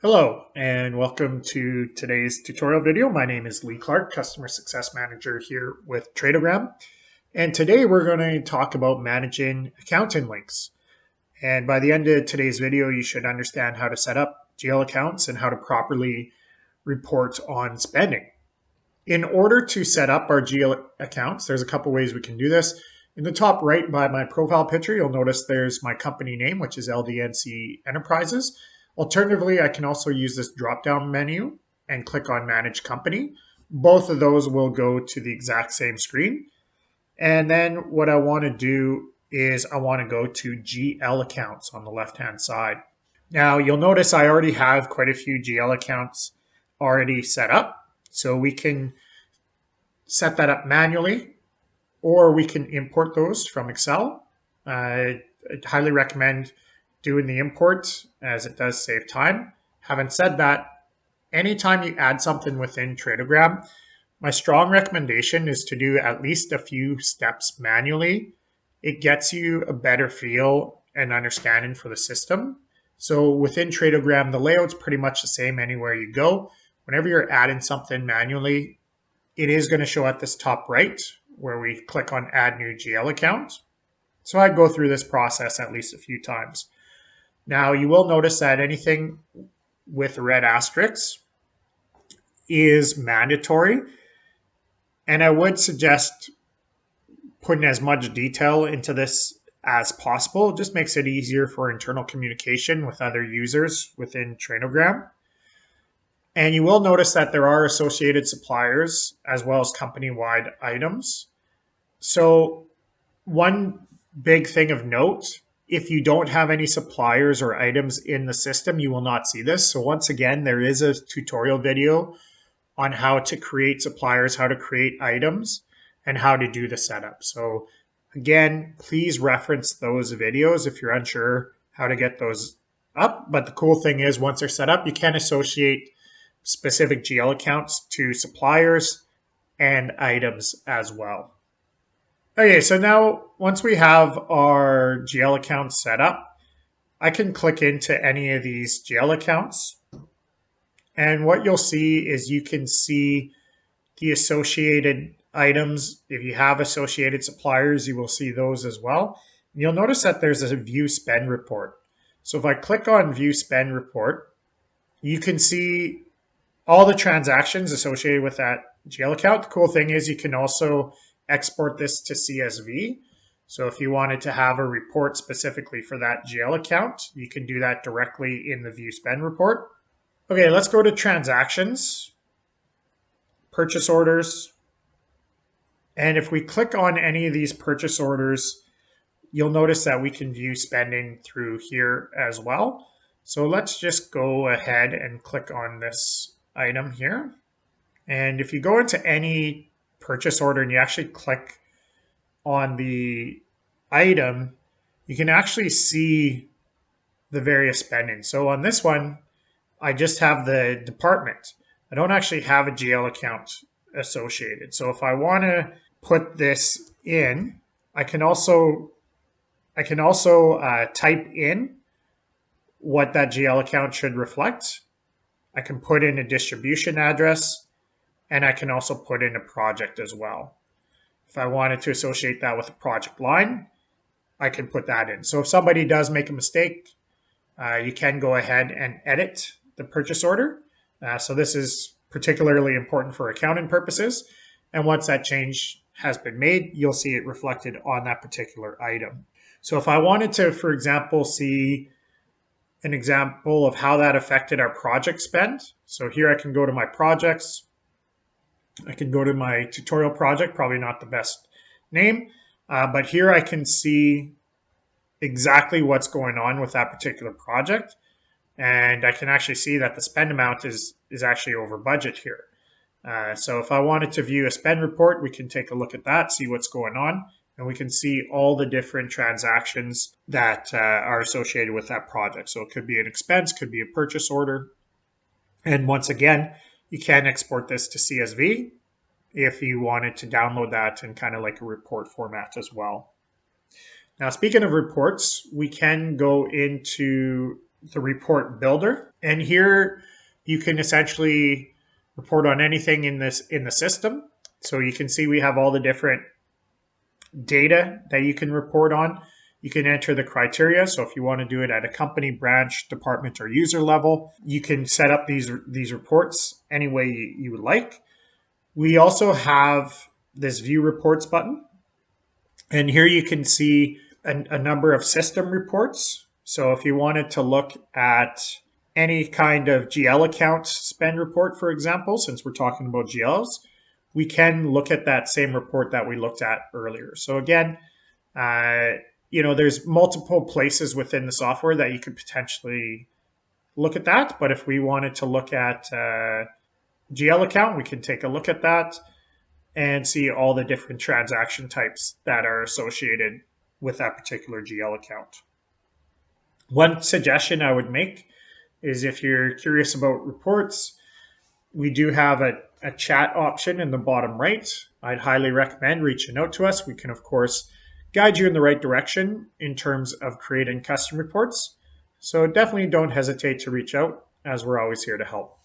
Hello and welcome to today's tutorial video. My name is Lee Clark, Customer Success Manager here with Tradogram. And today we're going to talk about managing accounting links. And by the end of today's video, you should understand how to set up GL accounts and how to properly report on spending. In order to set up our GL accounts, there's a couple ways we can do this. In the top right by my profile picture, you'll notice there's my company name, which is LDNC Enterprises. Alternatively, I can also use this drop-down menu and click on Manage Company. Both of those will go to the exact same screen. And then what I want to do is I want to go to GL accounts on the left-hand side. Now, you'll notice I already have quite a few GL accounts already set up. So we can set that up manually, or we can import those from Excel. I highly recommend doing the import as it does save time. Having said that, anytime you add something within Tradogram, my strong recommendation is to do at least a few steps manually. It gets you a better feel and understanding for the system. So within Tradogram, the layout's pretty much the same anywhere you go. Whenever you're adding something manually, it is going to show at this top right where we click on Add New GL Account. So I go through this process at least a few times. Now you will notice that anything with red asterisks is mandatory. And I would suggest putting as much detail into this as possible. It just makes it easier for internal communication with other users within Tradogram. And you will notice that there are associated suppliers as well as company-wide items. So one big thing of note, if you don't have any suppliers or items in the system, you will not see this. So once again, there is a tutorial video on how to create suppliers, how to create items, and how to do the setup. So again, please reference those videos if you're unsure how to get those up. But the cool thing is once they're set up, you can associate specific GL accounts to suppliers and items as well. Okay, so now once we have our GL accounts set up, I can click into any of these GL accounts. And what you'll see is you can see the associated items. If you have associated suppliers, you will see those as well. And you'll notice that there's a view spend report. So if I click on view spend report, you can see all the transactions associated with that GL account. The cool thing is you can also export this to CSV. So if you wanted to have a report specifically for that GL account, you can do that directly in the view spend report. Okay, let's go to transactions, purchase orders. And if we click on any of these purchase orders, you'll notice that we can view spending through here as well. So let's just go ahead and click on this item here. And if you go into any purchase order and you actually click on the item, you can actually see the various spending. So on this one, I just have the department. I don't actually have a GL account associated. So if I want to put this in, I can also type in what that GL account should reflect. I can put in a distribution address, and I can also put in a project as well. If I wanted to associate that with a project line, I can put that in. So if somebody does make a mistake, you can go ahead and edit the purchase order. So this is particularly important for accounting purposes. And once that change has been made, you'll see it reflected on that particular item. So if I wanted to, for example, see an example of how that affected our project spend. So here I can go to my projects. I can go to my tutorial project, probably not the best name, but here I can see exactly what's going on with that particular project. And I can actually see that the spend amount is actually over budget here. So if I wanted to view a spend report, we can take a look at that, see what's going on, and we can see all the different transactions that are associated with that project. So it could be an expense, could be a purchase order. And once again, you can export this to CSV if you wanted to download that in kind of like a report format as well. Now, speaking of reports, we can go into the report builder. And here you can essentially report on anything in the system. So you can see we have all the different data that you can report on. You can enter the criteria. So if you want to do it at a company, branch, department, or user level, you can set up these reports any way you would like. We also have this view reports button. And here you can see a number of system reports. So if you wanted to look at any kind of GL account spend report, for example, since we're talking about GLs, we can look at that same report that we looked at earlier. So again, there's multiple places within the software that you could potentially look at that. But if we wanted to look at GL account, we can take a look at that and see all the different transaction types that are associated with that particular GL account. One suggestion I would make is if you're curious about reports, we do have a chat option in the bottom right. I'd highly recommend reaching out to us. We can, of course, guide you in the right direction in terms of creating custom reports. So definitely don't hesitate to reach out, as we're always here to help.